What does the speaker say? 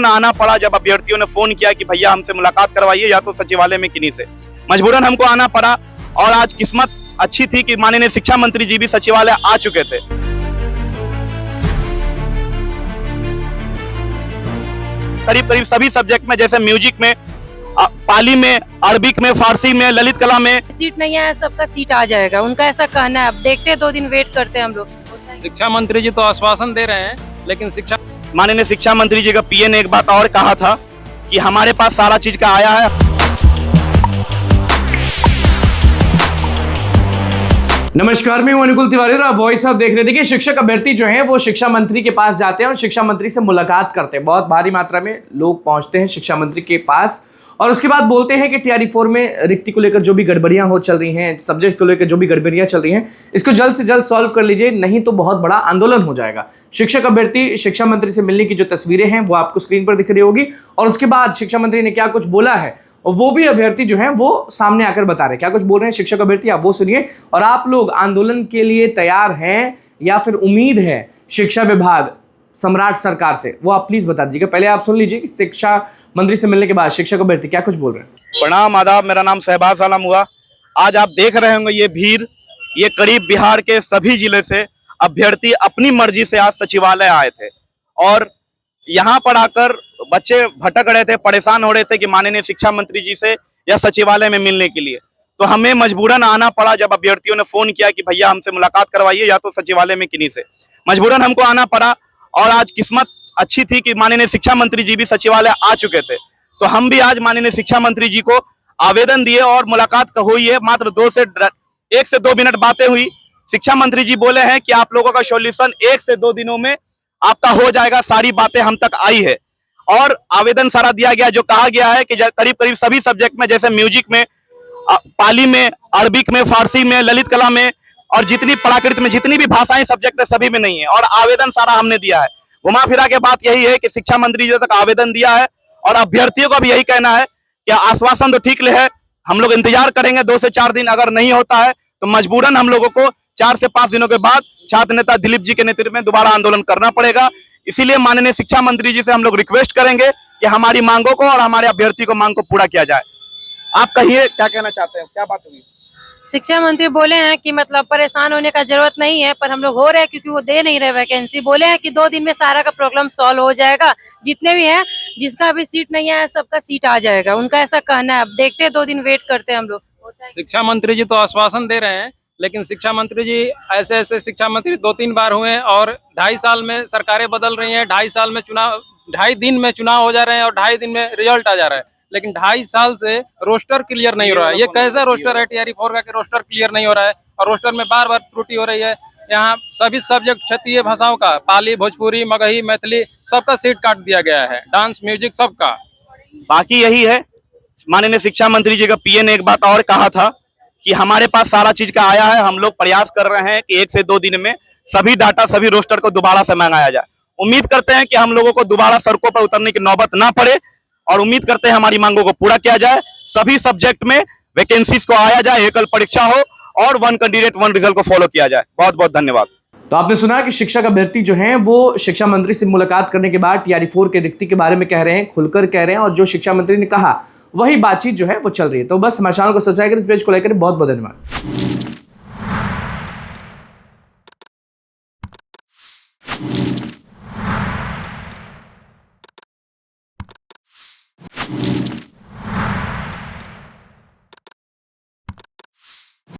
आना पड़ा जब अभ्यर्थियों ने फोन किया कि भैया हमसे मुलाकात करवाइए या तो सचिवालय में किन्हीं से। मजबूरन हमको आना पड़ा और आज किस्मत अच्छी थी कि माननीय शिक्षा मंत्री जी भी सचिवालय आ चुके थे। करीब करीब सभी सब्जेक्ट में, जैसे म्यूजिक में, पाली में, अरबिक में, फारसी में, ललित कला में सीट नहीं है, सबका सीट आ जाएगा, उनका ऐसा कहना है। अब देखते हैं, 2 दिन वेट करते हैं हम लोग। शिक्षा मंत्री जी तो आश्वासन दे रहे हैं, लेकिन माननीय शिक्षा मंत्री जी का पीए ने एक बात और कहा था कि हमारे पास सारा चीज का आया है। नमस्कार, मैं हूं अनुकूल तिवारी और आप वॉइस ऑफ देख रहे थे कि शिक्षक अभ्यर्थी जो हैं वो शिक्षा मंत्री के पास जाते हैं और शिक्षा मंत्री से मुलाकात करते हैं। बहुत भारी मात्रा में लोग पहुंचते हैं शिक्षा मंत्री के पास और उसके बाद बोलते हैं कि टीआरई 4 में रिक्ति को लेकर जो भी गड़बड़ियां चल रही हैं, सब्जेक्ट को लेकर जो भी गड़बड़ियां चल रही हैं, इसको जल्द से जल्द सॉल्व कर लीजिए, नहीं तो बहुत बड़ा आंदोलन हो जाएगा। शिक्षक अभ्यर्थी शिक्षा मंत्री से मिलने की जो तस्वीरें हैं वो आपको स्क्रीन पर दिख रही होगी और उसके बाद शिक्षा मंत्री ने क्या कुछ बोला है और वो भी अभ्यर्थी जो है वो सामने आकर बता रहे हैं। क्या कुछ बोल रहे हैं शिक्षक अभ्यर्थी, आप वो सुनिए। और आप लोग आंदोलन के लिए तैयार हैं या फिर उम्मीद है शिक्षा विभाग सम्राट सरकार से, वो आप प्लीज बता दीजिएगा। पहले आप सुन लीजिए कि शिक्षा मंत्री से मिलने के बाद शिक्षक अभ्यर्थी क्या कुछ बोल रहे हैं। प्रणाम, आदाब, मेरा नाम शहबाज आलम हुआ। आज आप देख रहे होंगे ये भीड़, ये करीब बिहार के सभी जिले से अभ्यर्थी अपनी मर्जी से आज सचिवालय आए थे और यहाँ पर आकर बच्चे भटक रहे थे, परेशान हो रहे थे कि माननीय शिक्षा मंत्री जी से या सचिवालय में मिलने के लिए। तो हमें मजबूरन आना पड़ा जब अभ्यर्थियों ने फोन किया कि भैया हमसे मुलाकात करवाइए या तो सचिवालय में किन्हीं से। मजबूरन हमको आना पड़ा और आज किस्मत अच्छी थी कि माननीय शिक्षा मंत्री जी भी सचिवालय आ चुके थे। तो हम भी आज माननीय शिक्षा मंत्री जी को आवेदन दिए और मुलाकात हुई है। मात्र 1 से 2 मिनट बातें हुई। शिक्षा मंत्री जी बोले हैं कि आप लोगों का सॉल्यूशन 1 से 2 दिनों में आपका हो जाएगा, सारी बातें हम तक आई है और आवेदन सारा दिया गया। जो कहा गया है कि करीब करीब सभी सब्जेक्ट में, जैसे म्यूजिक में, पाली में, अरबिक में, फारसी में, ललित कला में और जितनी प्राकृत में जितनी भी भाषाएं सब्जेक्ट है सभी में नहीं है और आवेदन सारा हमने दिया है। घुमा फिरा के बात यही है कि शिक्षा मंत्री जी तक आवेदन दिया है और अभ्यर्थियों का भी यही कहना है कि आश्वासन तो ठीक है, हम लोग इंतजार करेंगे 2 से 4 दिन। अगर नहीं होता है तो मजबूरन हम लोगों को 4 से 5 दिनों के बाद छात्र नेता दिलीप जी के नेतृत्व में दोबारा आंदोलन करना पड़ेगा। इसीलिए माननीय शिक्षा मंत्री जी से हम लोग रिक्वेस्ट करेंगे कि हमारी मांगों को और हमारे अभ्यर्थी को मांग को पूरा किया जाए। आप कहिए, क्या कहना चाहते हैं, क्या बात हुई? शिक्षा मंत्री बोले हैं कि मतलब परेशान होने का जरूरत नहीं है, पर हम लोग हो रहे हैं क्योंकि वो दे नहीं रहे वैकेंसी। बोले हैं कि 2 दिन में सारा का प्रॉब्लम सॉल्व हो जाएगा, जितने भी हैं, जिसका भी सीट नहीं है सबका सीट आ जाएगा, उनका ऐसा कहना है। अब देखते हैं, 2 दिन वेट करते हैं हम लोग। शिक्षा मंत्री जी तो आश्वासन दे रहे हैं, लेकिन शिक्षा मंत्री जी ऐसे शिक्षा मंत्री 2-3 बार हुए और 2.5 साल में सरकारें बदल रही हैं। 2.5 साल में 2.5 दिन में चुनाव हो जा रहे हैं और 2.5 दिन में रिजल्ट आ जा रहा है, लेकिन 2.5 साल से रोस्टर क्लियर नहीं हो रहा है। ये कैसा रोस्टर है टीआरई 4 का कि रोस्टर क्लियर नहीं हो रहा है और रोस्टर में बार बार त्रुटि हो रही है। यहाँ सभी सब्जेक्ट क्षेत्रीय भाषाओं का, पाली, भोजपुरी, मगही, मैथिली, सबका सीट काट दिया गया है, डांस, म्यूजिक, सबका। बाकी यही है, माननीय शिक्षा मंत्री जी का पीए ने एक बात और कहा था कि हमारे पास सारा चीज का आया है, हम लोग प्रयास कर रहे हैं कि 1 से 2 दिन में सभी डाटा, सभी रोस्टर को दोबारा से मंगाया जाए। उम्मीद करते हैं कि हम लोगों को दोबारा सड़कों पर उतरने की नौबत ना पड़े और उम्मीद करते हैं हमारी मांगों को पूरा किया जाए। सभी सब्जेक्ट में वैकेंसीज को आया जाए, एकल परीक्षा हो और 1 कैंडिडेट 1 रिजल्ट को फॉलो किया जाए। बहुत बहुत धन्यवाद। तो आपने सुना कि शिक्षक अभ्यर्थी जो हैं वो शिक्षा मंत्री से मुलाकात करने के बाद टीआरई 4 के रिक्ति के बारे में कह रहे हैं, खुलकर कह रहे हैं और जो शिक्षा मंत्री ने कहा वही बातचीत जो है वो चल रही है। तो बस हमारे चैनल को सब्सक्राइब करें, इस पेज को लेकर बहुत बहुत धन्यवाद।